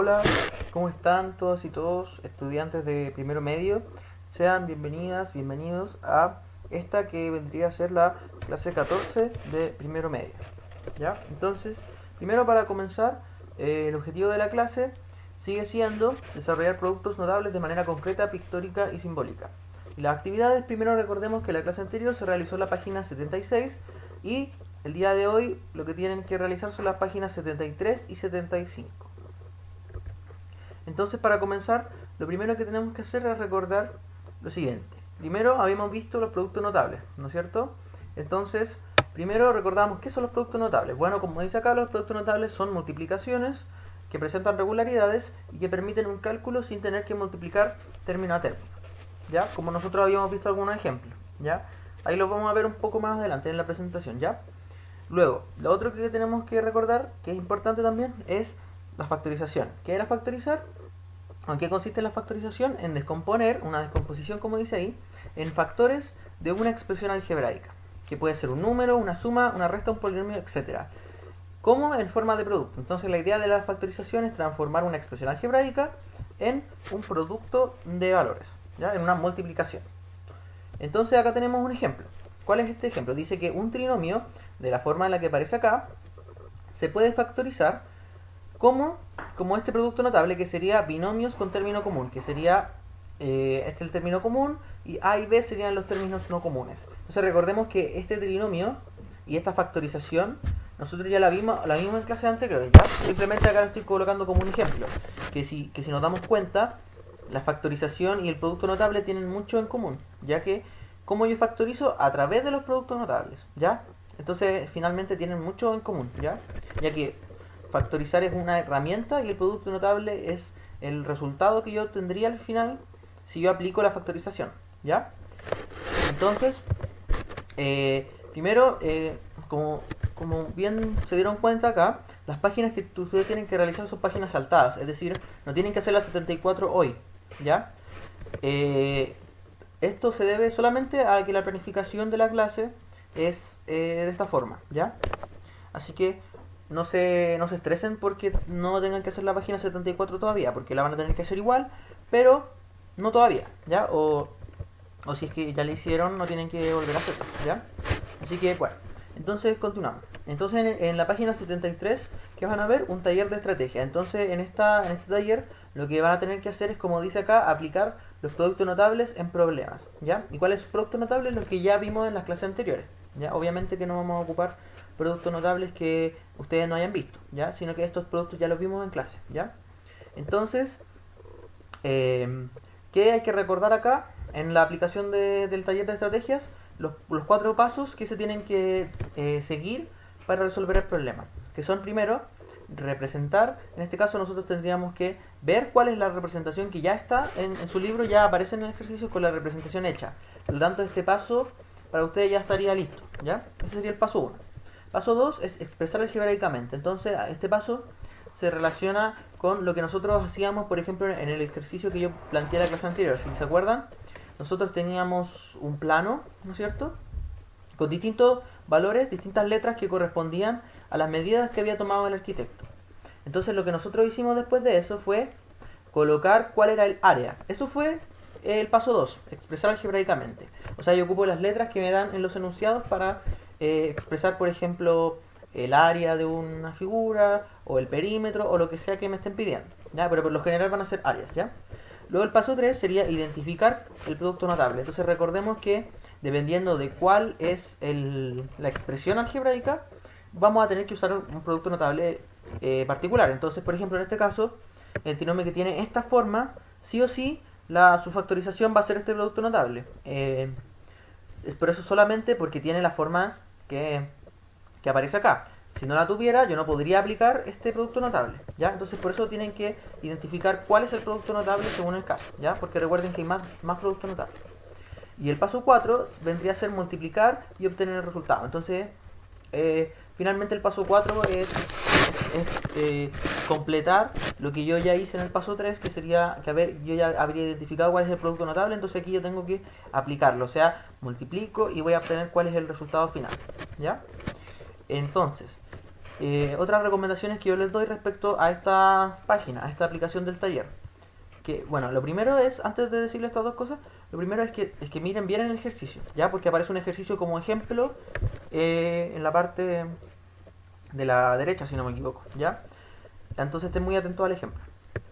Hola, ¿cómo están todas y todos estudiantes de primero medio? Sean bienvenidas, bienvenidos a esta que vendría a ser la clase 14 de primero medio. ¿Ya? Entonces, primero para comenzar, el objetivo de la clase sigue siendo desarrollar productos notables de manera concreta, pictórica y simbólica. Y las actividades, primero recordemos que la clase anterior se realizó en la página 76 y el día de hoy lo que tienen que realizar son las páginas 73 y 75. Entonces, para comenzar, lo primero que tenemos que hacer es recordar lo siguiente. Primero habíamos visto los productos notables, ¿no es cierto? Entonces, primero recordamos qué son los productos notables. Bueno, como dice acá, los productos notables son multiplicaciones que presentan regularidades y que permiten un cálculo sin tener que multiplicar término a término, ¿ya? Como nosotros habíamos visto algunos ejemplos, ¿ya? Ahí los vamos a ver un poco más adelante en la presentación, ¿ya? Luego, lo otro que tenemos que recordar, que es importante también, es la factorización. ¿Qué es la factorizar? ¿En qué consiste la factorización? En descomponer, una descomposición como dice ahí, en factores de una expresión algebraica, que puede ser un número, una suma, una resta, un polinomio, etc. Como en forma de producto. Entonces la idea de la factorización es transformar una expresión algebraica en un producto de valores, ¿ya? En una multiplicación. Entonces acá tenemos un ejemplo. ¿Cuál es este ejemplo? Dice que un trinomio, de la forma en la que aparece acá, se puede factorizar como este producto notable, que sería binomios con término común, que sería este el término común, y A y B serían los términos no comunes. Entonces recordemos que este trinomio y esta factorización nosotros ya la vimos en clases anteriores, ¿ya? Simplemente acá lo estoy colocando como un ejemplo, que si nos damos cuenta, la factorización y el producto notable tienen mucho en común, ya que como yo factorizo a través de los productos notables, ¿ya? Entonces finalmente tienen mucho en común, ya que factorizar es una herramienta y el producto notable es el resultado que yo obtendría al final si yo aplico la factorización, ¿ya? Entonces, primero, como bien se dieron cuenta acá, las páginas que ustedes tienen que realizar son páginas saltadas, es decir, no tienen que hacer las 74 hoy, ¿ya? Esto se debe solamente a que la planificación de la clase es de esta forma, ¿ya? Así que no se estresen porque no tengan que hacer la página 74 todavía, porque la van a tener que hacer igual, pero no todavía, ¿ya? O si es que ya la hicieron, no tienen que volver a hacerla, ¿ya? Así que, bueno, entonces continuamos. Entonces en la página 73, ¿qué van a ver? Un taller de estrategia. Entonces en este taller lo que van a tener que hacer es, como dice acá, aplicar los productos notables en problemas, ¿ya? ¿Y cuáles son productos notables? Los que ya vimos en las clases anteriores, ¿ya? Obviamente que no vamos a ocupar productos notables que ustedes no hayan visto, ¿ya? Sino que estos productos ya los vimos en clase, ¿ya? Entonces, ¿qué hay que recordar acá? En la aplicación del taller de estrategias, los 4 pasos que se tienen que seguir para resolver el problema, que son, primero, representar. En este caso nosotros tendríamos que ver cuál es la representación que ya está en su libro, ya aparece en el ejercicio con la representación hecha. Por lo tanto, este paso para ustedes ya estaría listo, ¿ya? Ese sería el paso 1. Paso 2 es expresar algebraicamente. Entonces, este paso se relaciona con lo que nosotros hacíamos, por ejemplo, en el ejercicio que yo planteé en la clase anterior. Si se acuerdan, nosotros teníamos un plano, ¿no es cierto?, con distintos valores, distintas letras que correspondían a las medidas que había tomado el arquitecto. Entonces, lo que nosotros hicimos después de eso fue colocar cuál era el área. Eso fue el paso 2, expresar algebraicamente. O sea, yo ocupo las letras que me dan en los enunciados para expresar, por ejemplo, el área de una figura, o el perímetro, o lo que sea que me estén pidiendo, ¿ya? Pero por lo general van a ser áreas, ¿ya? Luego el paso 3 sería identificar el producto notable. Entonces recordemos que dependiendo de cuál es la expresión algebraica, vamos a tener que usar un producto notable particular. Entonces, por ejemplo, en este caso, el trinomio que tiene esta forma, sí o sí, su factorización va a ser este producto notable. Es por eso solamente porque tiene la forma que aparece acá. Si no la tuviera, yo no podría aplicar este producto notable, ¿ya? Entonces por eso tienen que identificar cuál es el producto notable según el caso, ¿ya? Porque recuerden que hay más productos notables. Y el paso 4 vendría a ser multiplicar y obtener el resultado. Entonces, finalmente el paso 4 es completar lo que yo ya hice en el paso 3, que sería que yo ya habría identificado cuál es el producto notable, entonces aquí yo tengo que aplicarlo, o sea, multiplico y voy a obtener cuál es el resultado final, ¿ya? Entonces, otras recomendaciones que yo les doy respecto a esta página, a esta aplicación del taller. Que, bueno, lo primero es, antes de decirles estas dos cosas, lo primero es que miren bien el ejercicio, ¿ya? Porque aparece un ejercicio como ejemplo en la parte de la derecha, si no me equivoco, ¿ya? Entonces estén muy atentos al ejemplo.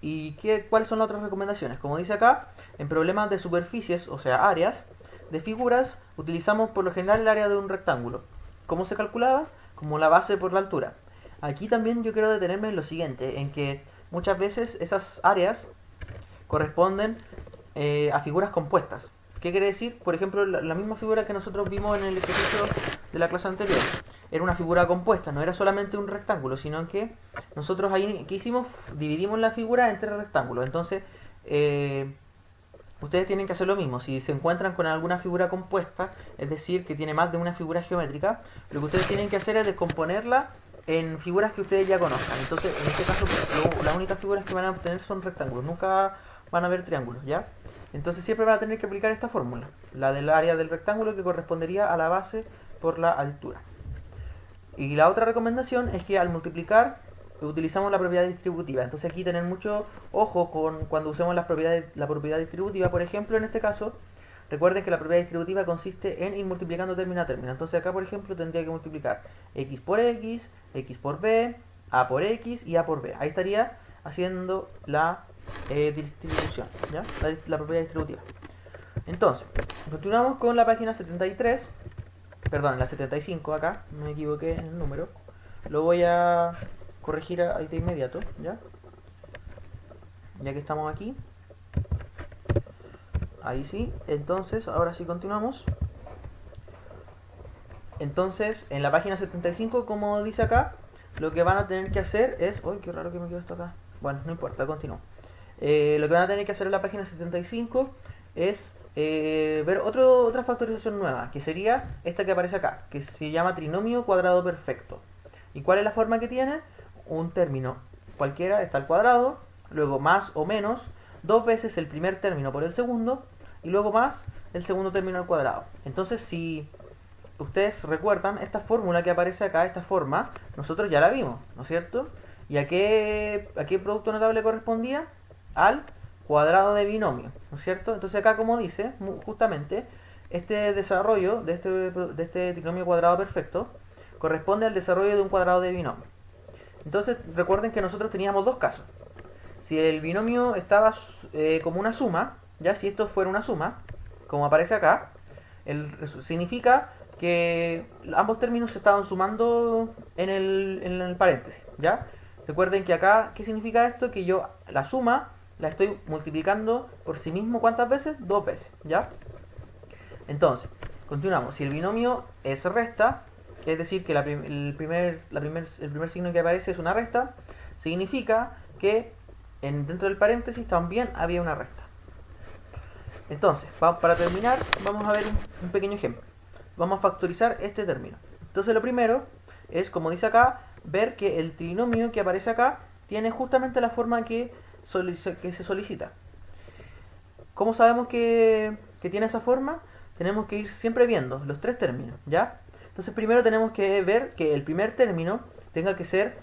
¿Y cuáles son las otras recomendaciones? Como dice acá, en problemas de superficies, o sea, áreas de figuras, utilizamos por lo general el área de un rectángulo. ¿Cómo se calculaba? Como la base por la altura. Aquí también yo quiero detenerme en lo siguiente, en que muchas veces esas áreas corresponden a figuras compuestas. ¿Qué quiere decir? Por ejemplo, la misma figura que nosotros vimos en el ejercicio de la clase anterior. Era una figura compuesta, no era solamente un rectángulo, sino que nosotros ahí, ¿qué hicimos? Dividimos la figura en 3 rectángulos. Entonces, ustedes tienen que hacer lo mismo. Si se encuentran con alguna figura compuesta, es decir, que tiene más de una figura geométrica, lo que ustedes tienen que hacer es descomponerla en figuras que ustedes ya conozcan. Entonces, en este caso, las únicas figuras que van a obtener son rectángulos, nunca van a haber triángulos, ¿ya? Entonces siempre van a tener que aplicar esta fórmula, la del área del rectángulo, que correspondería a la base por la altura. Y la otra recomendación es que al multiplicar utilizamos la propiedad distributiva. Entonces aquí tener mucho ojo con cuando usemos la propiedad distributiva. Por ejemplo, en este caso, recuerden que la propiedad distributiva consiste en ir multiplicando término a término. Entonces acá, por ejemplo, tendría que multiplicar x por x, x por b, a por x y a por b. Ahí estaría haciendo la distribución, ¿ya? La propiedad distributiva. Entonces, continuamos con la página 73, perdón, la 75 acá, me equivoqué en el número. Lo voy a corregir ahí de inmediato, ¿ya? Ya que estamos aquí. Ahí sí. Entonces, ahora sí continuamos. Entonces, en la página 75, como dice acá, lo que van a tener que hacer es... ¡Uy, qué raro que me quedó esto acá! Bueno, no importa, continúo. Lo que van a tener que hacer en la página 75 es ver otra factorización nueva, que sería esta que aparece acá, que se llama trinomio cuadrado perfecto. ¿Y cuál es la forma que tiene? Un término cualquiera está al cuadrado, luego más o menos, 2 veces el primer término por el segundo, y luego más el segundo término al cuadrado. Entonces, si ustedes recuerdan, esta fórmula que aparece acá, esta forma, nosotros ya la vimos, ¿no es cierto? ¿Y a qué producto notable correspondía? Al cuadrado de binomio, ¿no es cierto? Entonces acá, como dice, justamente, este desarrollo de este trinomio cuadrado perfecto corresponde al desarrollo de un cuadrado de binomio. Entonces, recuerden que nosotros teníamos dos casos. Si el binomio estaba como una suma, ya si esto fuera una suma, como aparece acá, significa que ambos términos se estaban sumando en el paréntesis, ¿ya? Recuerden que acá, ¿qué significa esto? Que yo la suma la estoy multiplicando por sí mismo, ¿cuántas veces? 2 veces, ¿ya? Entonces, continuamos. Si el binomio es resta, es decir, que el primer signo que aparece es una resta, significa que dentro del paréntesis también había una resta. Entonces, para terminar, vamos a ver un pequeño ejemplo. Vamos a factorizar este término. Entonces, lo primero es, como dice acá, ver que el trinomio que aparece acá tiene justamente la forma que se solicita. ¿Cómo sabemos que tiene esa forma? Tenemos que ir siempre viendo los 3 términos, ¿ya? Entonces primero tenemos que ver que el primer término tenga que ser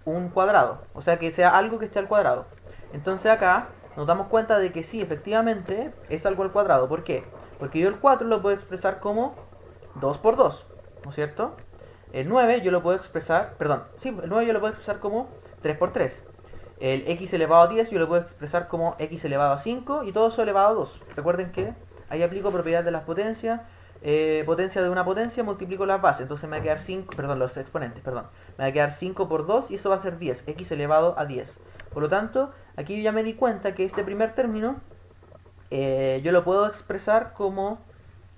un cuadrado, o sea que sea algo que esté al cuadrado. Entonces acá nos damos cuenta de que sí, efectivamente es algo al cuadrado. ¿Por qué? Porque yo el 4 lo puedo expresar como 2 por 2, ¿no es cierto? El 9 yo lo puedo expresar, perdón, sí, el 9 yo lo puedo expresar como 3 por 3. El x elevado a 10 yo lo puedo expresar como x elevado a 5 y todo eso elevado a 2. Recuerden que ahí aplico propiedad de las potencias. Potencia de una potencia multiplico las bases. Entonces me va a quedar 5, perdón, los exponentes, perdón. Me va a quedar 5 por 2 y eso va a ser 10, x elevado a 10. Por lo tanto, aquí yo ya me di cuenta que este primer término yo lo puedo expresar como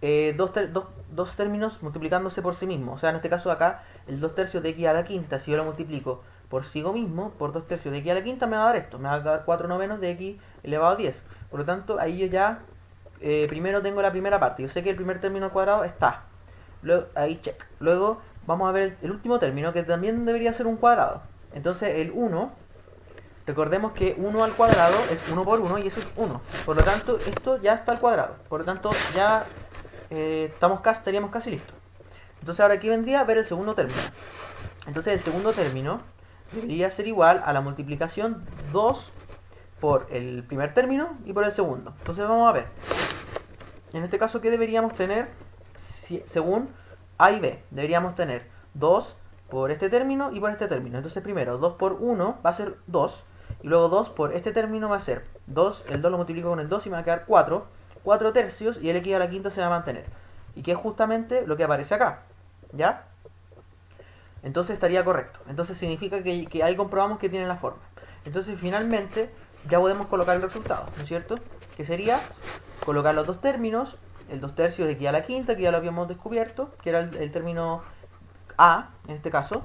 dos términos multiplicándose por sí mismos. O sea, en este caso acá, el 2 tercios de x a la quinta, si yo lo multiplico por sí mismo, por 2 tercios de x a la quinta, me va a dar esto. Me va a dar 4 novenos de x elevado a 10. Por lo tanto, ahí yo ya primero tengo la primera parte. Yo sé que el primer término al cuadrado está. Luego, ahí check. Luego vamos a ver el último término, que también debería ser un cuadrado. Entonces el 1, recordemos que 1 al cuadrado es 1 por 1 y eso es 1. Por lo tanto, esto ya está al cuadrado. Por lo tanto, ya estaríamos casi listos. Entonces ahora aquí vendría a ver el segundo término. Entonces el segundo término debería ser igual a la multiplicación 2 por el primer término y por el segundo. Entonces vamos a ver. En este caso, ¿qué deberíamos tener? Según A y B, deberíamos tener 2 por este término y por este término. Entonces primero, 2 por 1 va a ser 2. Y luego 2 por este término va a ser 2. El 2 lo multiplico con el 2 y me va a quedar 4. 4 tercios y el x a la quinta se va a mantener. Y que es justamente lo que aparece acá. ¿Ya? Entonces estaría correcto. Entonces significa que ahí comprobamos que tiene la forma. Entonces finalmente ya podemos colocar el resultado, ¿no es cierto? Que sería colocar los dos términos, el 2 tercios de x a la quinta, que ya lo habíamos descubierto, que era el término A, en este caso,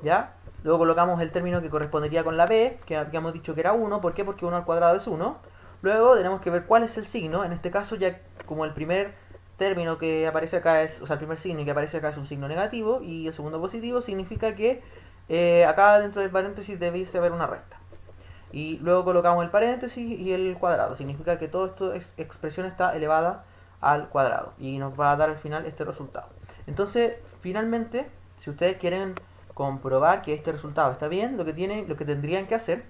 ¿ya? Luego colocamos el término que correspondería con la B, que habíamos dicho que era 1, ¿por qué? Porque 1 al cuadrado es 1. Luego tenemos que ver cuál es el signo, en este caso ya como el primer término que aparece acá es, o sea, el primer signo que aparece acá es un signo negativo y el segundo positivo, significa que acá dentro del paréntesis debiese haber una recta. Y luego colocamos el paréntesis y el cuadrado, significa que toda esta expresión está elevada al cuadrado y nos va a dar al final este resultado. Entonces, finalmente, si ustedes quieren comprobar que este resultado está bien, lo que tendrían que hacer,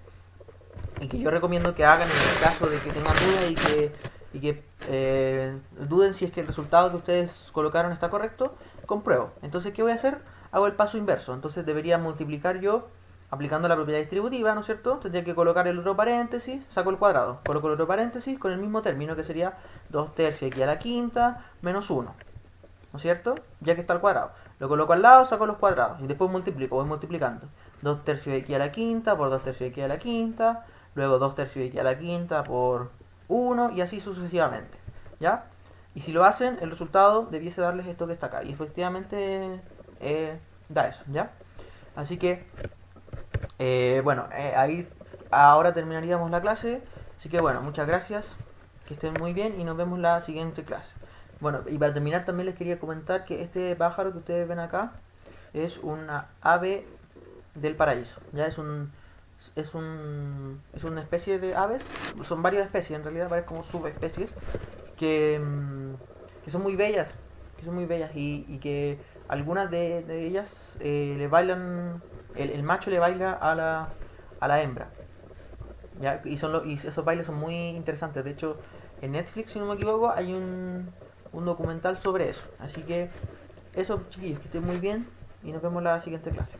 y que yo recomiendo que hagan en el caso de que tengan dudas y que duden si es que el resultado que ustedes colocaron está correcto, compruebo. Entonces, ¿qué voy a hacer? Hago el paso inverso. Entonces debería multiplicar yo aplicando la propiedad distributiva, ¿no es cierto? Tendría que colocar el otro paréntesis, saco el cuadrado, coloco el otro paréntesis con el mismo término que sería 2 tercios de x a la quinta menos 1, ¿no es cierto? Ya que está al cuadrado. Lo coloco al lado, saco los cuadrados y después multiplico, voy multiplicando. 2 tercios de x a la quinta por 2 tercios de x a la quinta, luego 2 tercios de x a la quinta por 1 y así sucesivamente, ¿ya? Y si lo hacen, el resultado debiese darles esto que está acá. Y efectivamente da eso, ¿ya? Así que, bueno, ahí ahora terminaríamos la clase. Así que bueno, muchas gracias, que estén muy bien y nos vemos la siguiente clase. Bueno, y para terminar también les quería comentar que este pájaro que ustedes ven acá es una ave del paraíso, ¿ya? Es una especie de aves, son varias especies en realidad, varias como subespecies que, que son muy bellas, y que algunas de ellas le bailan, el macho le baila a la hembra, ¿ya? Y esos bailes son muy interesantes. De hecho, en Netflix, si no me equivoco, hay un documental sobre eso. Así que eso, chiquillos, que estén muy bien y nos vemos en la siguiente clase.